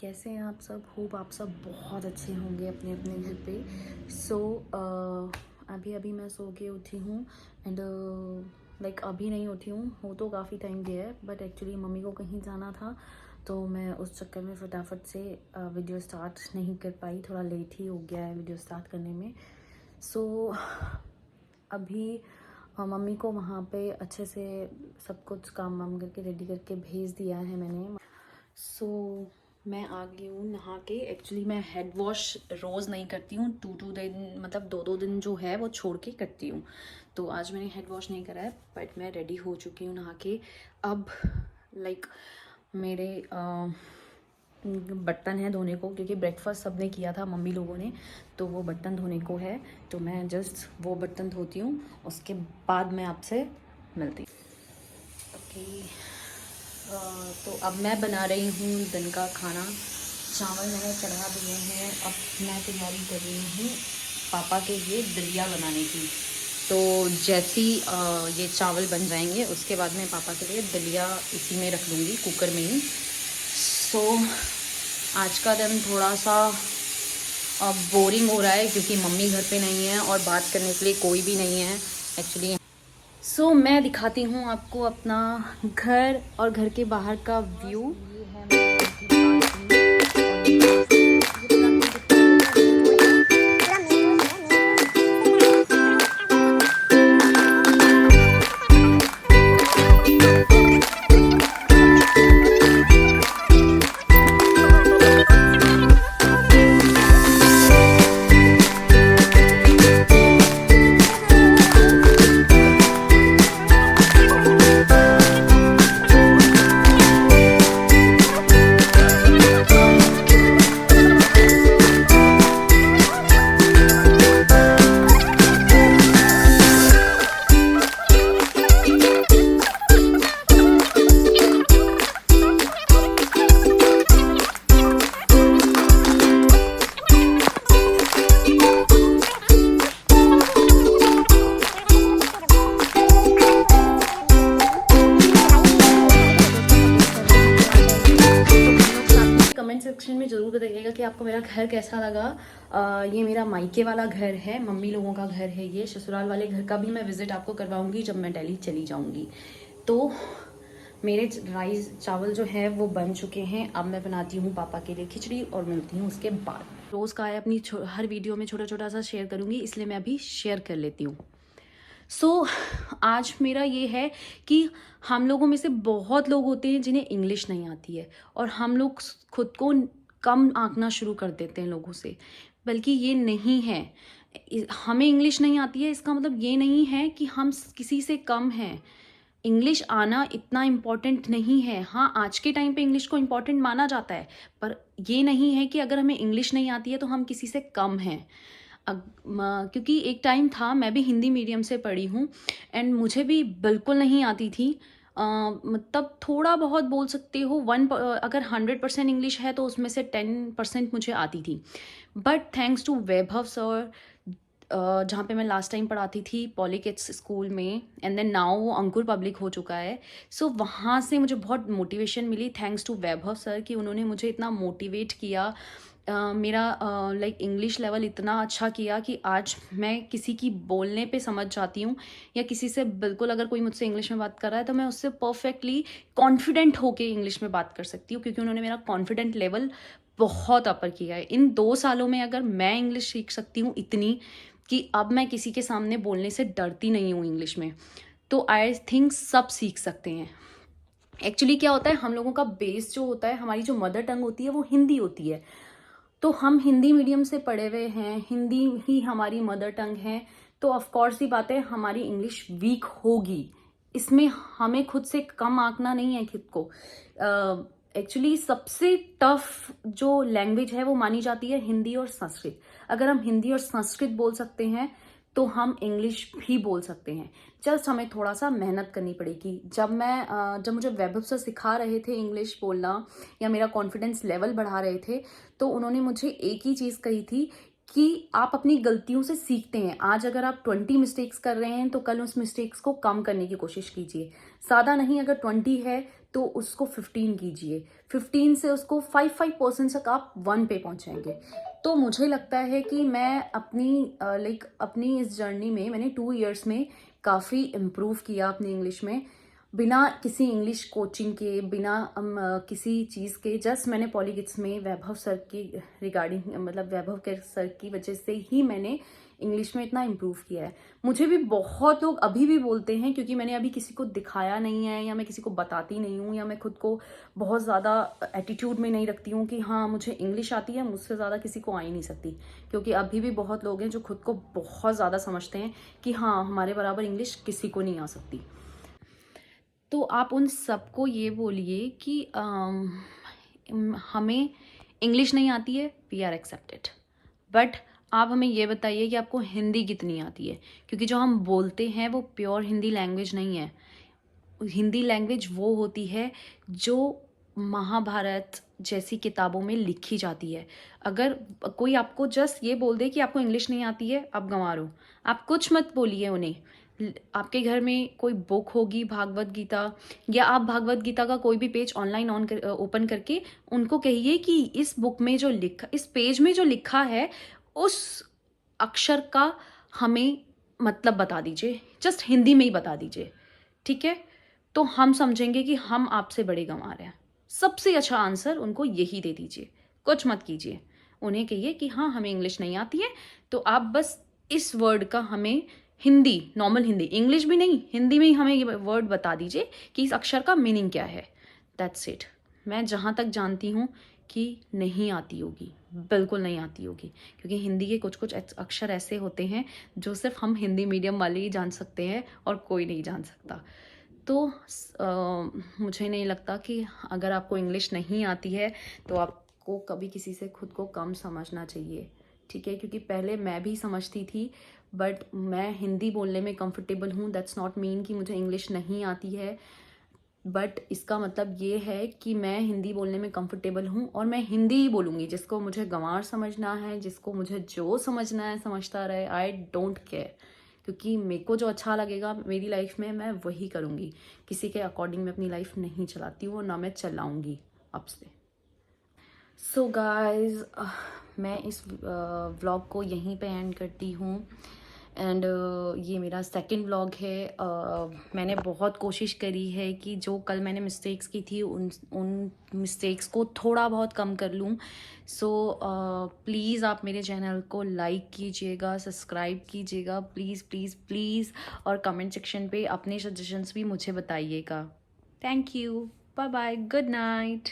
कैसे हैं आप सब? होप आप सब बहुत अच्छे होंगे अपने अपने घर पे। सो अभी अभी मैं सो के उठी हूँ एंड लाइक अभी नहीं उठी हूँ, हो तो काफ़ी टाइम गया है, बट एक्चुअली मम्मी को कहीं जाना था तो मैं उस चक्कर में फटाफट से वीडियो स्टार्ट नहीं कर पाई। थोड़ा लेट ही हो गया है वीडियो स्टार्ट करने में। सो अभी मम्मी को वहाँ पे अच्छे से सब कुछ काम वाम करके रेडी करके भेज दिया है मैंने। सो मैं आ गई हूँ नहा के। एक्चुअली मैं हेड वॉश रोज़ नहीं करती हूँ, 2 दिन मतलब 2 दिन जो है वो छोड़ के करती हूँ। तो आज मैंने हेड वॉश नहीं करा है, बट मैं रेडी हो चुकी हूँ नहा के। अब लाइक मेरे बर्तन है धोने को, क्योंकि ब्रेकफास्ट सबने किया था मम्मी लोगों ने, तो वो बर्तन धोने को है। तो मैं जस्ट वो बर्तन धोती हूँ, उसके बाद मैं आपसे मिलती हूँ। ओके, तो अब मैं बना रही हूँ दिन का खाना। चावल मैंने चढ़ा दिए हैं। अब मैं तैयारी कर रही हूँ पापा के लिए दलिया बनाने की। तो जैसे ही ये चावल बन जाएंगे उसके बाद मैं पापा के लिए दलिया इसी में रख लूँगी, कुकर में ही। सो आज का दिन थोड़ा सा बोरिंग हो रहा है क्योंकि मम्मी घर पे नहीं है और बात करने के लिए कोई भी नहीं है एक्चुअली। सो मैं दिखाती हूँ आपको अपना घर और घर के बाहर का व्यू। कमेंट सेक्शन में ज़रूर बताइएगा कि आपको मेरा घर कैसा लगा। ये मेरा मायके वाला घर है, मम्मी लोगों का घर है ये। ससुराल वाले घर का भी मैं विज़िट आपको करवाऊंगी जब मैं दिल्ली चली जाऊंगी। तो मेरे राइस चावल जो है वो बन चुके हैं। अब मैं बनाती हूँ पापा के लिए खिचड़ी और मिलती हूँ उसके बाद। रोज़ का है अपनी हर वीडियो में छोटा छोटा सा शेयर करूँगी, इसलिए मैं अभी शेयर कर लेती हूँ। आज मेरा ये है कि हम लोगों में से बहुत लोग होते हैं जिन्हें इंग्लिश नहीं आती है, और हम लोग खुद को कम आंकना शुरू कर देते हैं लोगों से। बल्कि ये नहीं है, हमें इंग्लिश नहीं आती है इसका मतलब ये नहीं है कि हम किसी से कम हैं। इंग्लिश आना इतना इम्पॉर्टेंट नहीं है। हाँ, आज के टाइम पे इंग्लिश को इम्पॉर्टेंट माना जाता है, पर ये नहीं है कि अगर हमें इंग्लिश नहीं आती है तो हम किसी से कम हैं। क्योंकि एक टाइम था, मैं भी हिंदी मीडियम से पढ़ी हूँ एंड मुझे भी बिल्कुल नहीं आती थी। मतलब थोड़ा बहुत बोल सकते हो, अगर 100% इंग्लिश है तो उसमें से 10% मुझे आती थी। But thanks to Vaibhav sir, जहाँ पे मैं लास्ट टाइम पढ़ाती थी पॉलीकिड्स स्कूल में, एंड देन नाउ वो अंकुर पब्लिक हो चुका है। सो वहाँ से मुझे बहुत मोटिवेशन मिली, थैंक्स टू वैभव सर, कि उन्होंने मुझे इतना मोटिवेट किया। मेरा लाइक इंग्लिश लेवल इतना अच्छा किया कि आज मैं किसी की बोलने पे समझ जाती हूँ, या किसी से बिल्कुल अगर कोई मुझसे इंग्लिश में बात कर रहा है तो मैं उससे परफेक्टली कॉन्फिडेंट होके इंग्लिश में बात कर सकती हूँ, क्योंकि उन्होंने मेरा कॉन्फिडेंट लेवल बहुत अपर किया है। इन 2 सालों में अगर मैं इंग्लिश सीख सकती हूँ इतनी कि अब मैं किसी के सामने बोलने से डरती नहीं हूँ इंग्लिश में, तो आई थिंक सब सीख सकते हैं। एक्चुअली क्या होता है, हम लोगों का बेस जो होता है, हमारी जो मदर टंग होती है वो हिंदी होती है। तो हम हिंदी मीडियम से पढ़े हुए हैं, हिंदी ही हमारी मदर टंग है, तो ऑफ कोर्स ही बात है हमारी इंग्लिश वीक होगी। इसमें हमें खुद से कम आंकना नहीं है खुद को। एक्चुअली सबसे टफ जो लैंग्वेज है वो मानी जाती है हिंदी और संस्कृत। अगर हम हिंदी और संस्कृत बोल सकते हैं तो हम इंग्लिश भी बोल सकते हैं। जस्ट हमें थोड़ा सा मेहनत करनी पड़ेगी। जब मुझे वैभव सर सिखा रहे थे इंग्लिश बोलना या मेरा कॉन्फिडेंस लेवल बढ़ा रहे थे, तो उन्होंने मुझे एक ही चीज़ कही थी कि आप अपनी गलतियों से सीखते हैं। आज अगर आप 20 मिस्टेक्स कर रहे हैं तो कल उस मिस्टेक्स को कम करने की कोशिश कीजिए। ज़्यादा नहीं, अगर 20 है तो उसको 15 कीजिए, 15 से उसको 5% तक आप 1 पे पहुंचेंगे। तो मुझे लगता है कि मैं अपनी इस जर्नी में मैंने 2 इयर्स में काफ़ी इम्प्रूव किया अपनी इंग्लिश में, बिना किसी इंग्लिश कोचिंग के, बिना किसी चीज़ के। जस्ट मैंने पॉलीकिड्स में वैभव सर की रिगार्डिंग, मतलब वैभव के सर की वजह से ही मैंने इंग्लिश में इतना इम्प्रूव किया है। मुझे भी बहुत लोग अभी भी बोलते हैं, क्योंकि मैंने अभी किसी को दिखाया नहीं है, या मैं किसी को बताती नहीं हूँ, या मैं खुद को बहुत ज़्यादा एटीट्यूड में नहीं रखती हूँ कि हाँ मुझे इंग्लिश आती है, मुझसे ज़्यादा किसी को आ ही नहीं सकती। क्योंकि अभी भी बहुत लोग हैं जो खुद को बहुत ज़्यादा समझते हैं कि हाँ हमारे बराबर इंग्लिश किसी को नहीं आ सकती। तो आप उन सबको ये बोलिए कि हमें इंग्लिश नहीं आती है, वी आर एक्सेप्टेड, बट आप हमें ये बताइए कि आपको हिंदी कितनी आती है, क्योंकि जो हम बोलते हैं वो प्योर हिंदी लैंग्वेज नहीं है। हिंदी लैंग्वेज वो होती है जो महाभारत जैसी किताबों में लिखी जाती है। अगर कोई आपको जस्ट ये बोल दे कि आपको इंग्लिश नहीं आती है, आप गंवार हो, आप कुछ मत बोलिए उन्हें। आपके घर में कोई बुक होगी भागवत गीता, या आप भागवत गीता का कोई भी पेज ऑनलाइन ओपन करके उनको कहिए कि इस बुक में जो लिखा, इस पेज में जो लिखा है उस अक्षर का हमें मतलब बता दीजिए, जस्ट हिंदी में ही बता दीजिए, ठीक है? तो हम समझेंगे कि हम आपसे बड़े गंवार हैं। सबसे अच्छा आंसर उनको यही दे दीजिए, कुछ मत कीजिए। उन्हें कहिए कि हाँ हमें इंग्लिश नहीं आती है, तो आप बस इस वर्ड का हमें हिंदी, नॉर्मल हिंदी, इंग्लिश भी नहीं, हिंदी में ही हमें ये वर्ड बता दीजिए कि इस अक्षर का मीनिंग क्या है। That's it. मैं जहाँ तक जानती हूँ कि नहीं आती होगी, बिल्कुल नहीं आती होगी, क्योंकि हिंदी के कुछ कुछ अक्षर ऐसे होते हैं जो सिर्फ हम हिंदी मीडियम वाले ही जान सकते हैं और कोई नहीं जान सकता। तो मुझे नहीं लगता कि अगर आपको इंग्लिश नहीं आती है तो आपको कभी किसी से खुद को कम समझना चाहिए, ठीक है? क्योंकि पहले मैं भी समझती थी, बट मैं हिंदी बोलने में कंफर्टेबल हूँ। दैट्स नॉट मीन कि मुझे इंग्लिश नहीं आती है, बट इसका मतलब ये है कि मैं हिंदी बोलने में कंफर्टेबल हूँ और मैं हिंदी ही बोलूँगी। जिसको मुझे गंवार समझना है, जिसको मुझे जो समझना है समझता रहे, आई डोंट केयर। क्योंकि मेरे को जो अच्छा लगेगा मेरी लाइफ में मैं वही करूँगी। किसी के अकॉर्डिंग मैं अपनी लाइफ नहीं चलाती हूँ और ना मैं चलाऊँगी अब से। सो गाइज, मैं इस व्लॉग को यहीं पे एंड करती हूँ। एंड ये मेरा सेकंड व्लॉग है। मैंने बहुत कोशिश करी है कि जो कल मैंने मिस्टेक्स की थी उन मिस्टेक्स को थोड़ा बहुत कम कर लूँ। सो प्लीज़ आप मेरे चैनल को लाइक कीजिएगा, सब्सक्राइब कीजिएगा, प्लीज़ प्लीज़ प्लीज़, और कमेंट सेक्शन पे अपने सजेशंस भी मुझे बताइएगा। Thank you, bye bye, good night.